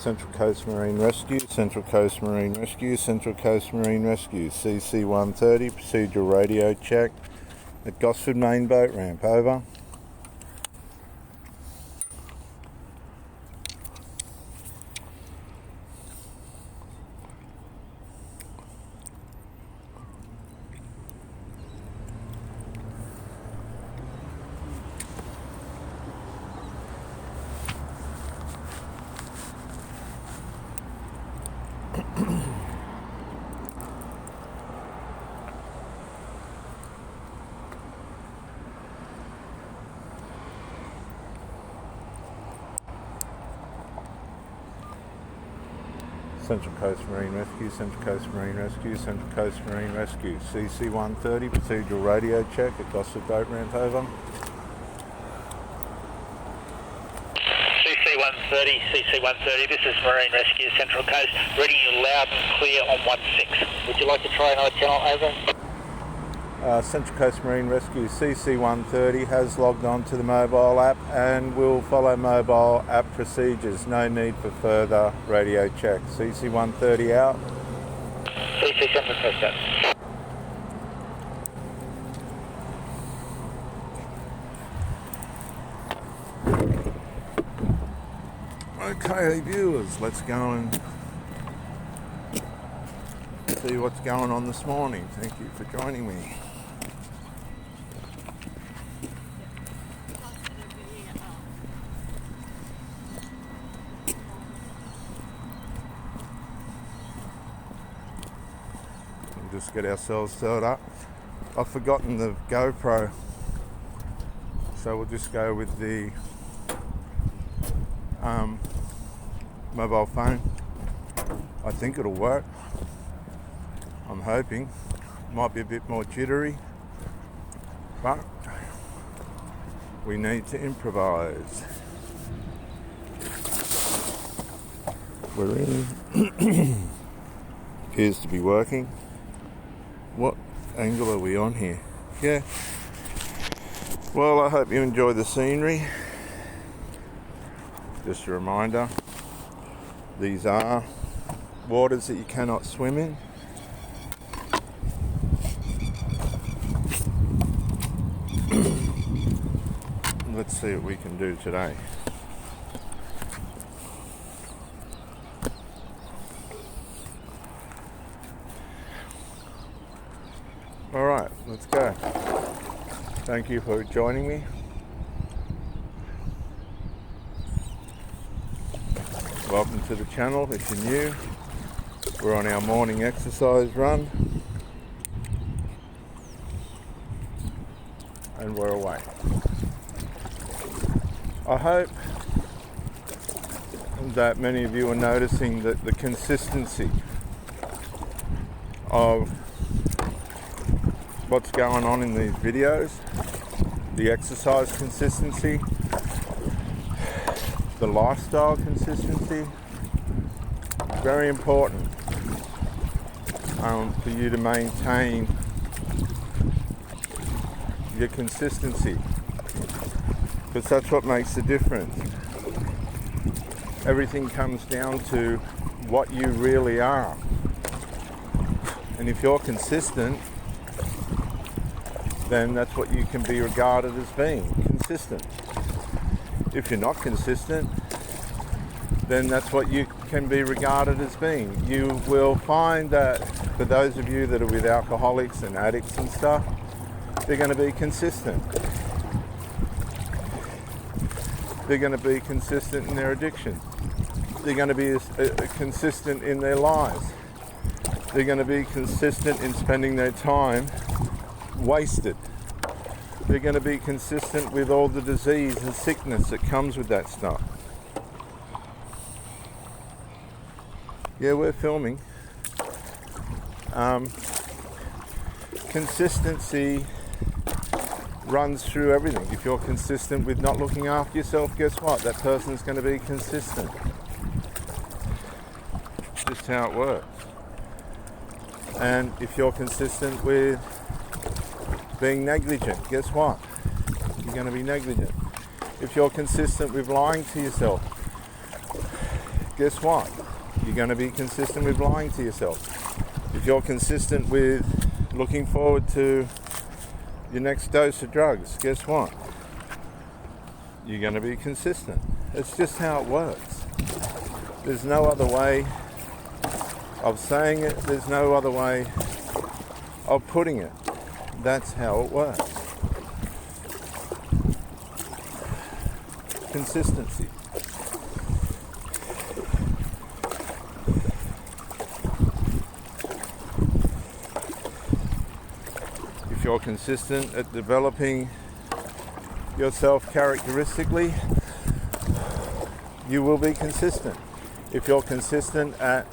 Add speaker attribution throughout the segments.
Speaker 1: Central Coast Marine Rescue, Central Coast Marine Rescue, Central Coast Marine Rescue, CC-130, procedural radio check at Gosford Main Boat Ramp, over. Central Coast Marine Rescue, Central Coast Marine Rescue, Central Coast Marine Rescue, CC-130, procedural radio check at Gosford Boat Ramp, over.
Speaker 2: CC-130, this is Marine Rescue, Central Coast, reading you loud and clear on 16. Would you like to try another channel, over?
Speaker 1: Central Coast Marine Rescue, CC-130 has logged on to the mobile app and will follow mobile app procedures. No need for further radio check. CC-130 out.
Speaker 2: CC Central Coast out.
Speaker 1: Okay, viewers, let's go and see what's going on this morning. Thank you for joining me. We'll just get ourselves set up. I've forgotten the GoPro, so we'll just go with the mobile phone. I think it'll work. I'm hoping. Might be a bit more jittery, but we need to improvise. We're in. Appears to be working. What angle are we on here? Yeah. Well, I hope you enjoy the scenery. Just a reminder, these are waters that you cannot swim in. Let's see what we can do today. All right, let's go. Thank you for joining me. Welcome to the channel if you're new. We're on our morning exercise run and we're away. I hope that many of you are noticing that the consistency of what's going on in these videos, the exercise consistency, the lifestyle consistency, very important for you to maintain your consistency, because that's what makes the difference. Everything comes down to what you really are, and if you're consistent, then that's what you can be regarded as being consistent. If you're not consistent, then that's what you can be regarded as being. You will find that for those of you that are with alcoholics and addicts and stuff, they're going to be consistent. They're going to be consistent in their addiction. They're going to be consistent in their lives. They're going to be consistent in spending their time wasted. They're going to be consistent with all the disease and sickness that comes with that stuff. Yeah, we're filming. Consistency runs through everything. If you're consistent with not looking after yourself, guess what? That person's going to be consistent. Just how it works. And if you're consistent with being negligent, guess what? You're going to be negligent. If you're consistent with lying to yourself, guess what? You're going to be consistent with lying to yourself. If you're consistent with looking forward to your next dose of drugs, guess what? You're going to be consistent. It's just how it works. There's no other way of saying it. There's no other way of putting it. That's how it works. Consistency. If you're consistent at developing yourself characteristically, you will be consistent. If you're consistent at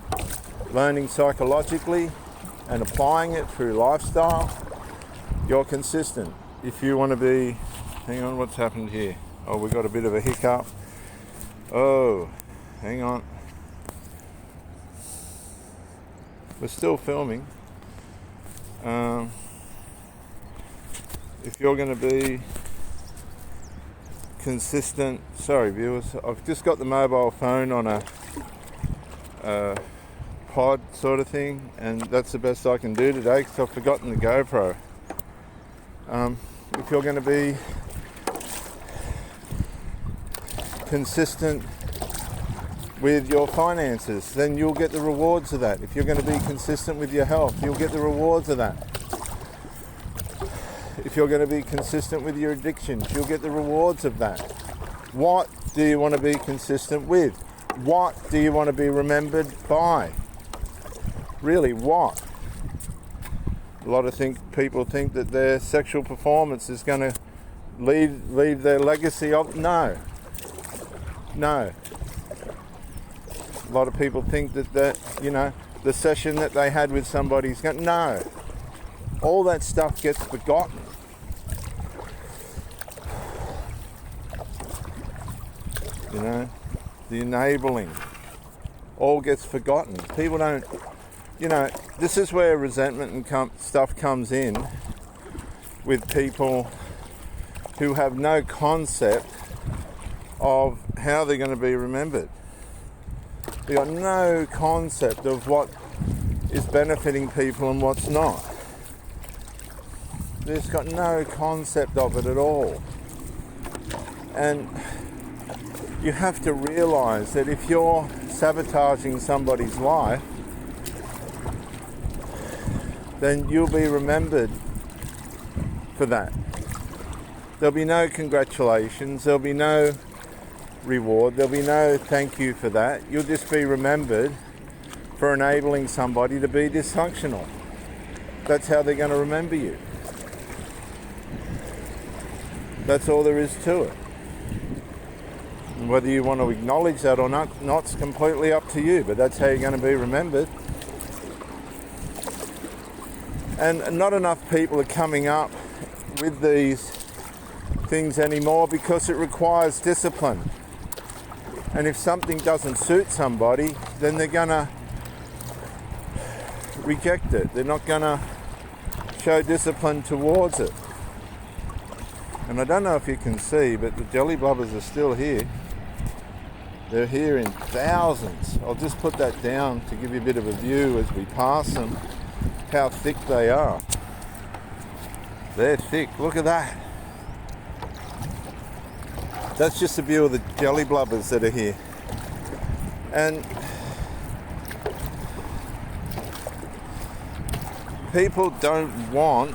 Speaker 1: learning psychologically and applying it through lifestyle, you're consistent. If you want to be, hang on, what's happened here? Oh, we got a bit of a hiccup. Oh, hang on. We're still filming. If you're going to be consistent, sorry viewers, I've just got the mobile phone on a pod sort of thing, and that's the best I can do today because I've forgotten the GoPro. If you're going to be consistent with your finances, then you'll get the rewards of that. If you're going to be consistent with your health, you'll get the rewards of that. If you're going to be consistent with your addictions, you'll get the rewards of that. What do you want to be consistent with? What do you want to be remembered by? Really, what? A lot of people think that their sexual performance is going to leave their legacy of... No. A lot of people think that the session that they had with somebody is going... No. All that stuff gets forgotten. The enabling all gets forgotten. People don't, this is where resentment and stuff comes in with people who have no concept of how they're going to be remembered. They've got no concept of what is benefiting people and what's not. They've just got no concept of it at all. And you have to realise that if you're sabotaging somebody's life, then you'll be remembered for that. There'll be no congratulations, there'll be no reward, there'll be no thank you for that. You'll just be remembered for enabling somebody to be dysfunctional. That's how they're going to remember you. That's all there is to it. And whether you want to acknowledge that or not's completely up to you, but that's how you're going to be remembered. And not enough people are coming up with these things anymore because it requires discipline. And if something doesn't suit somebody, then they're going to reject it. They're not going to show discipline towards it. And I don't know if you can see, but the jelly blubbers are still here. They're here in thousands. I'll just put that down to give you a bit of a view as we pass them, how thick they are. They're thick, look at that. That's just a view of the jelly blubbers that are here. And people don't want